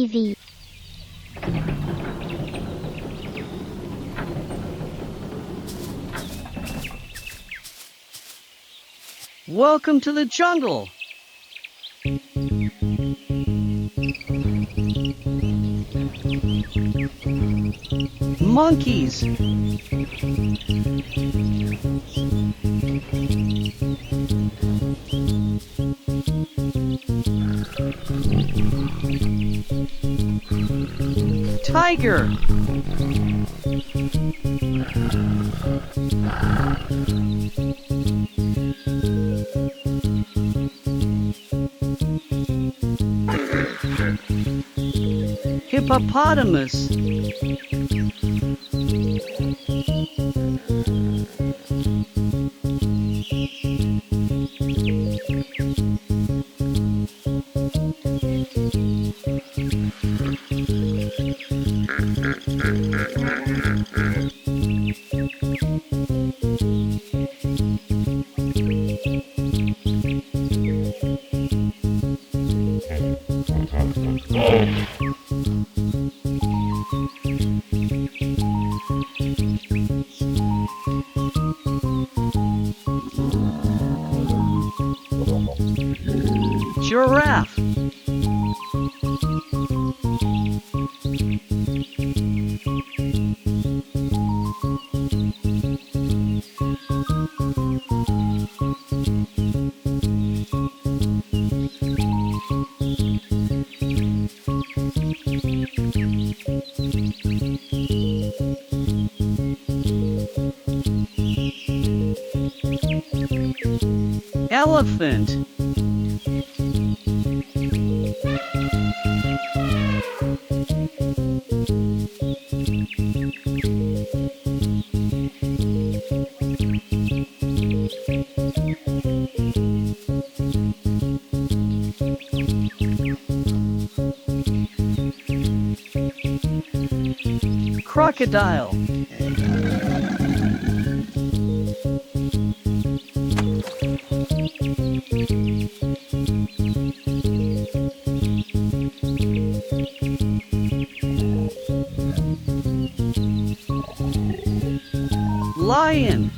TV. Welcome to the jungle. Monkeys. Tiger. Hippopotamus. Giraffe. Elephant. Crocodile. Lion.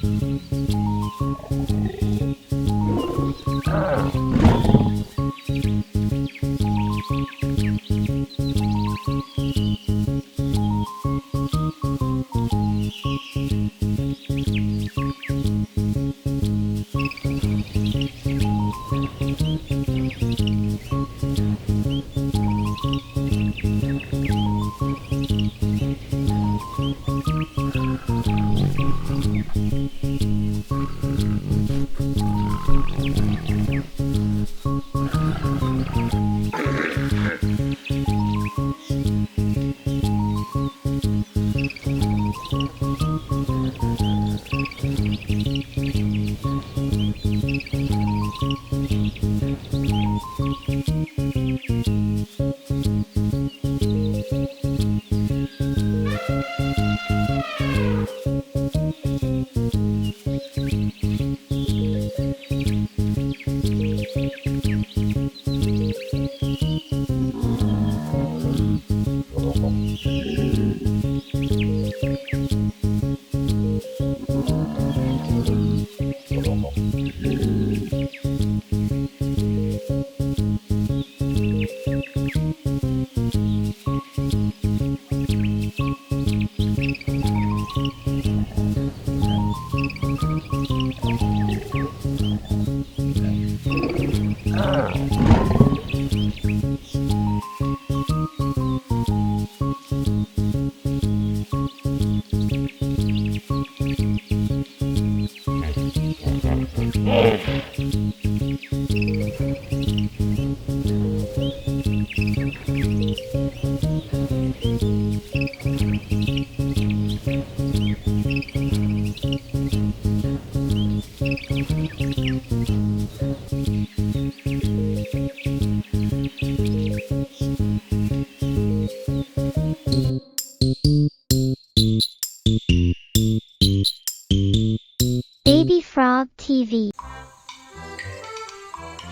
Baby Frog TV.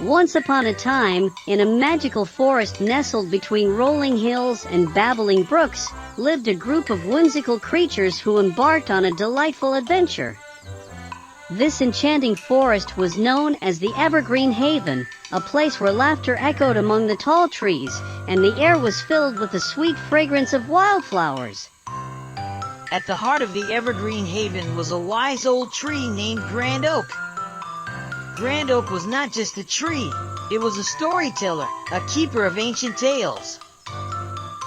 Once upon a time, in a magical forest nestled between rolling hills and babbling brooks, lived a group of whimsical creatures who embarked on a delightful adventure. This enchanting forest was known as the Evergreen Haven, a place where laughter echoed among the tall trees, and the air was filled with the sweet fragrance of wildflowers. At the heart of the Evergreen Haven was a wise old tree named Grand Oak. Grand Oak was not just a tree, it was a storyteller, a keeper of ancient tales.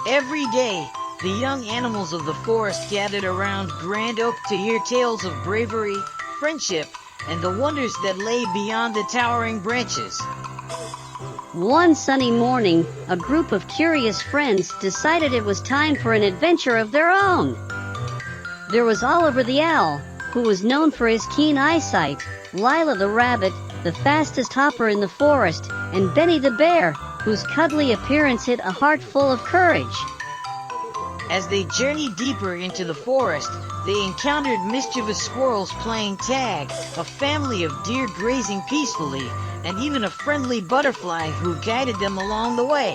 Every day, the young animals of the forest gathered around Grand Oak to hear tales of bravery, friendship, and the wonders that lay beyond the towering branches. One sunny morning, a group of curious friends decided it was time for an adventure of their own. There was Oliver the Owl, who was known for his keen eyesight, Lila the Rabbit, the fastest hopper in the forest, and Benny the Bear, whose cuddly appearance hid a heart full of courage. As they journeyed deeper into the forest, they encountered mischievous squirrels playing tag, a family of deer grazing peacefully, and even a friendly butterfly who guided them along the way.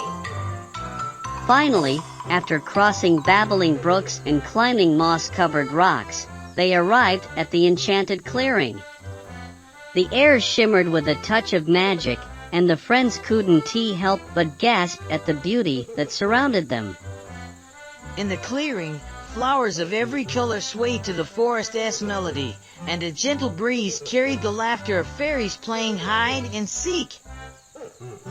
Finally, after crossing babbling brooks and climbing moss-covered rocks, they arrived at the enchanted clearing. The air shimmered with a touch of magic, and the friends couldn't help but gasp at the beauty that surrounded them. In the clearing, flowers of every color swayed to the forest's melody, and a gentle breeze carried the laughter of fairies playing hide and seek.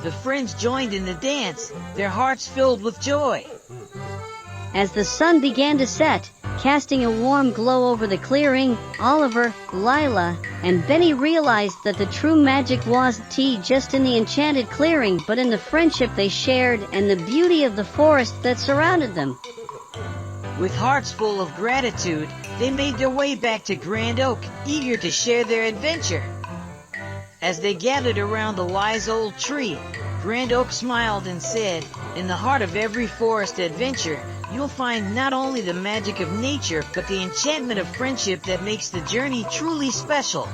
The friends joined in the dance, their hearts filled with joy. As the sun began to set, casting a warm glow over the clearing, Oliver, Lila, and Benny realized that the true magic wasn't just in the enchanted clearing but in the friendship they shared and the beauty of the forest that surrounded them. With hearts full of gratitude, they made their way back to Grand Oak, eager to share their adventure. As they gathered around the wise old tree, Grand Oak smiled and said, "In the heart of every forest adventure, you'll find not only the magic of nature, but the enchantment of friendship that makes the journey truly special."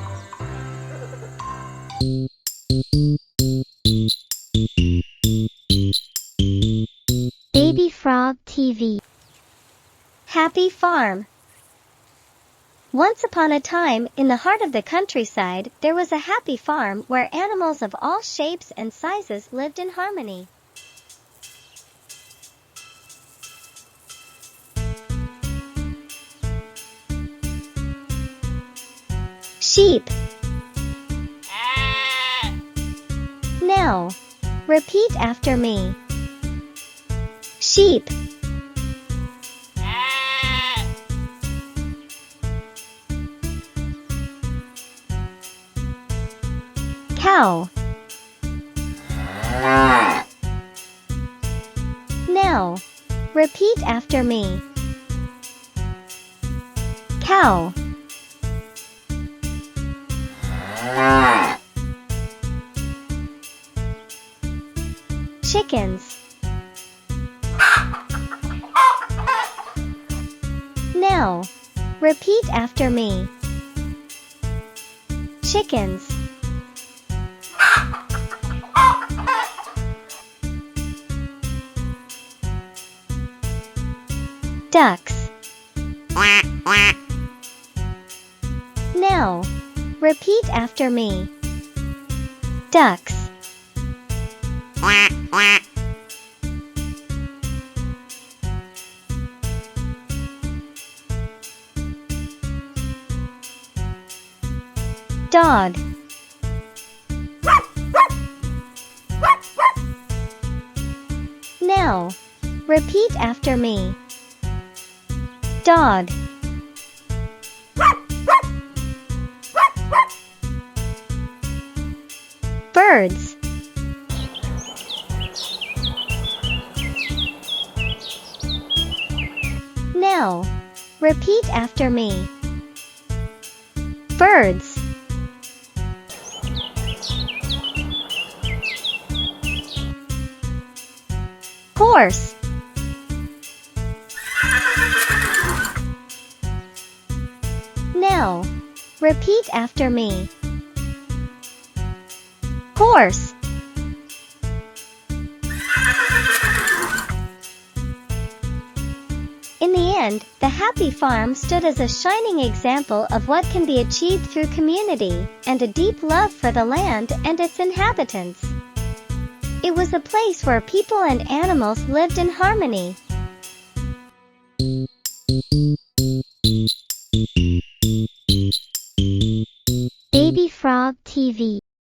Baby Frog TV. Happy Farm. Once upon a time, in the heart of the countryside, there was a happy farm where animals of all shapes and sizes lived in harmony. Sheep. Now, repeat after me. Sheep. Cow. Now, repeat after me. Cow. Chickens. Now, repeat after me. Chickens. Ducks. Now, repeat after me. Ducks. Dog. Now, repeat after me. Dog. Birds. Now, repeat after me. Birds. Horse. Now, repeat after me. Horse. In the end, the happy farm stood as a shining example of what can be achieved through community and a deep love for the land and its inhabitants. It was a place where people and animals lived in harmony. Baby Frog TV.